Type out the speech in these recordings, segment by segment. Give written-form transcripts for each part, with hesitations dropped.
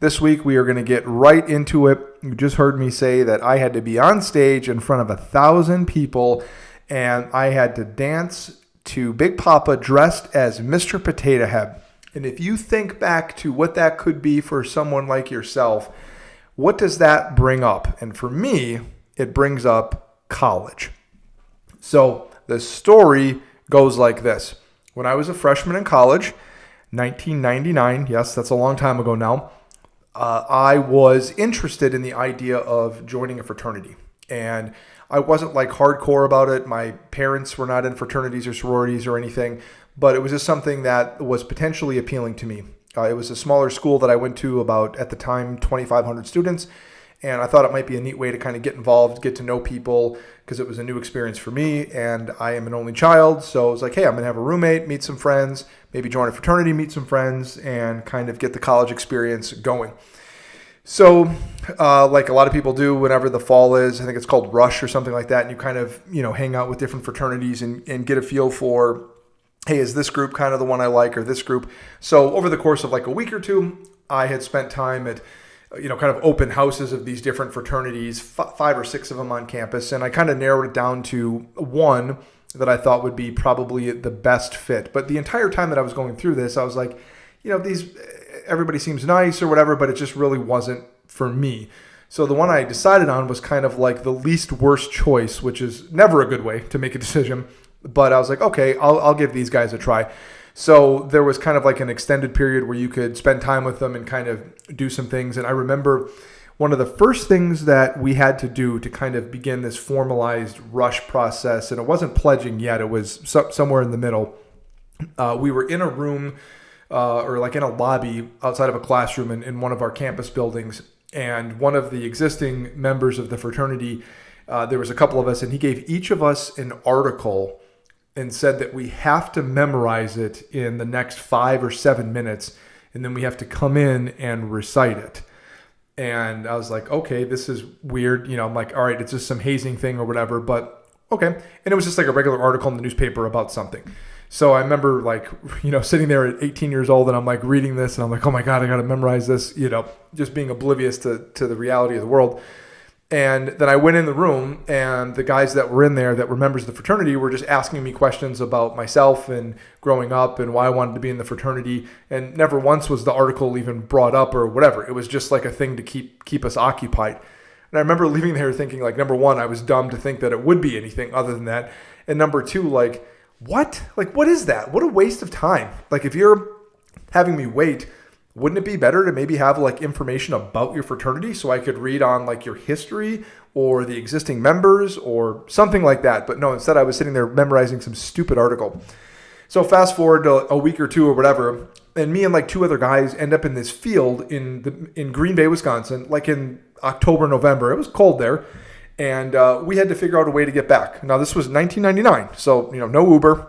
This week, we are going to get right into it. You just heard me say that I had to be on stage in front of 1,000 people, and I had to dance to Big Papa dressed as Mr. Potato Head. And if you think back to what that could be for someone like yourself, what does that bring up? And for me, it brings up college. So the story goes like this. When I was a freshman in college, 1999, yes, that's a long time ago now, I was interested in the idea of joining a fraternity. And I wasn't like hardcore about it. My parents were not in fraternities or sororities or anything, but it was just something that was potentially appealing to me. It was a smaller school that I went to, about, at the time, 2,500 students. And I thought it might be a neat way to kind of get involved, get to know people, because it was a new experience for me. And I am an only child. So I was like, hey, I'm going to have a roommate, meet some friends, maybe join a fraternity, meet some friends, and kind of get the college experience going. So like a lot of people do whenever the fall is, I think it's called Rush or something like that. And you kind of, hang out with different fraternities and get a feel for, hey, is this group kind of the one I like, or this group? So over the course of like a week or two, I had spent time at kind of open houses of these different fraternities, 5 or 6 of them on campus. And I kind of narrowed it down to one that I thought would be probably the best fit. But the entire time that I was going through this, I was like, everybody seems nice or whatever, but it just really wasn't for me. So the one I decided on was kind of like the least worst choice, which is never a good way to make a decision. But I was like, okay, I'll give these guys a try. So there was kind of like an extended period where you could spend time with them and kind of do some things. And I remember one of the first things that we had to do to kind of begin this formalized rush process, and it wasn't pledging yet, it was somewhere in the middle. We were in a room or like in a lobby outside of a classroom in one of our campus buildings. And one of the existing members of the fraternity, there was a couple of us, and he gave each of us an article and said that we have to memorize it in the next 5 or 7 minutes, and then we have to come in and recite it. And I was like, okay, this is weird. I'm like, all right, it's just some hazing thing or whatever, but okay. And it was just like a regular article in the newspaper about something. So I remember like, sitting there at 18 years old, and I'm like reading this, and I'm like, oh my God, I got to memorize this, just being oblivious to the reality of the world. And then I went in the room, and the guys that were in there that were members of the fraternity were just asking me questions about myself and growing up and why I wanted to be in the fraternity. And never once was the article even brought up or whatever. It was just like a thing to keep us occupied. And I remember leaving there thinking, like, number one, I was dumb to think that it would be anything other than that. And number two, like, what? Like, what is that? What a waste of time. Like, if you're having me wait, wouldn't it be better to maybe have like information about your fraternity so I could read on like your history or the existing members or something like that? But no, instead I was sitting there memorizing some stupid article. So fast forward to a week or two or whatever, and me and like 2 other guys end up in this field in Green Bay, Wisconsin, like in October, November. It was cold there, and we had to figure out a way to get back. Now this was 1999, so no Uber,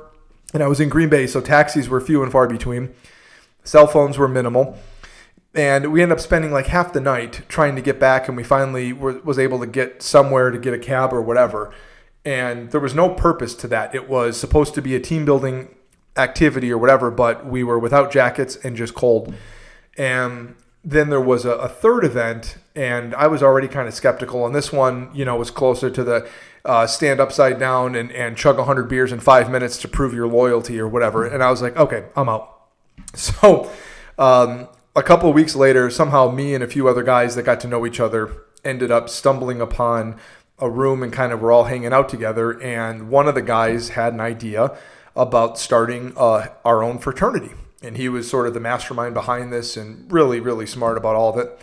and I was in Green Bay, so taxis were few and far between. Cell phones were minimal, and we ended up spending like half the night trying to get back, and we finally was able to get somewhere to get a cab or whatever. And there was no purpose to that. It was supposed to be a team building activity or whatever, but we were without jackets and just cold. And then there was a third event, and I was already kind of skeptical. And this one, was closer to the stand upside down and chug 100 beers in 5 minutes to prove your loyalty or whatever. And I was like, okay, I'm out. So a couple of weeks later, somehow me and a few other guys that got to know each other ended up stumbling upon a room and kind of were all hanging out together. And one of the guys had an idea about starting our own fraternity. And he was sort of the mastermind behind this and really, really smart about all of it.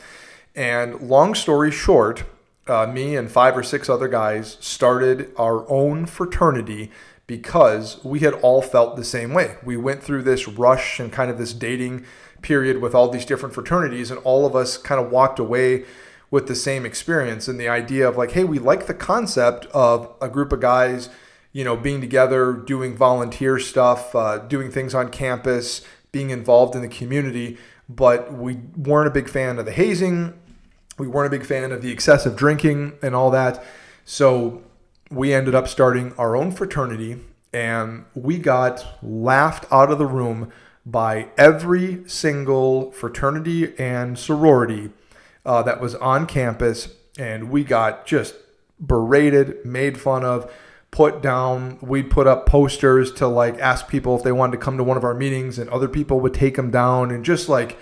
And long story short, me and 5 or 6 other guys started our own fraternity because we had all felt the same way. We went through this rush and kind of this dating period with all these different fraternities, and all of us kind of walked away with the same experience and the idea of like, hey, we like the concept of a group of guys, being together, doing volunteer stuff, doing things on campus, being involved in the community, but we weren't a big fan of the hazing. We weren't a big fan of the excessive drinking and all that. So we ended up starting our own fraternity, and we got laughed out of the room by every single fraternity and sorority that was on campus, and we got just berated, made fun of, put down. We'd put up posters to like ask people if they wanted to come to one of our meetings, and other people would take them down. And just like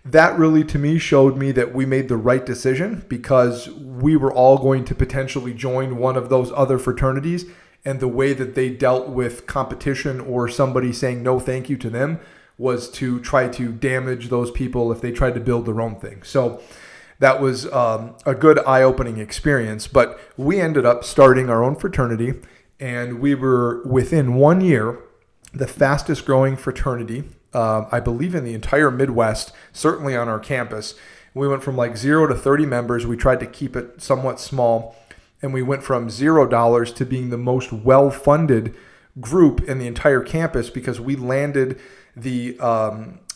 that really to me showed me that we made the right decision, because we were all going to potentially join one of those other fraternities, and the way that they dealt with competition or somebody saying no thank you to them was to try to damage those people if they tried to build their own thing. So that was a good eye-opening experience. But we ended up starting our own fraternity, and we were within 1 year the fastest growing fraternity, I believe, in the entire Midwest, certainly on our campus. We went from like 0 to 30 members. We tried to keep it somewhat small, and we went from $0 to being the most well-funded group in the entire campus, because we landed the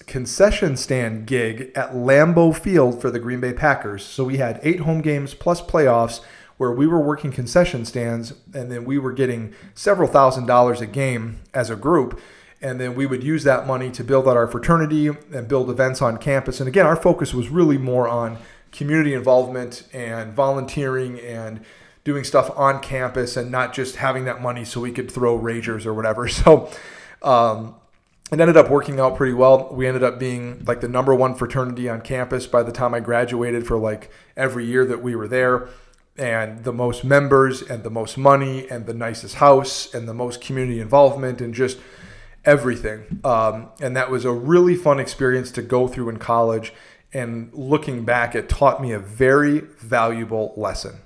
concession stand gig at Lambeau Field for the Green Bay Packers. So we had 8 home games plus playoffs where we were working concession stands, and then we were getting several $1,000s a game as a group. And then we would use that money to build out our fraternity and build events on campus. And again, our focus was really more on community involvement and volunteering and doing stuff on campus, and not just having that money so we could throw ragers or whatever. So it ended up working out pretty well. We ended up being like the number 1 fraternity on campus by the time I graduated, for like every year that we were there, and the most members and the most money and the nicest house and the most community involvement and just everything. And that was a really fun experience to go through in college. And looking back, it taught me a very valuable lesson.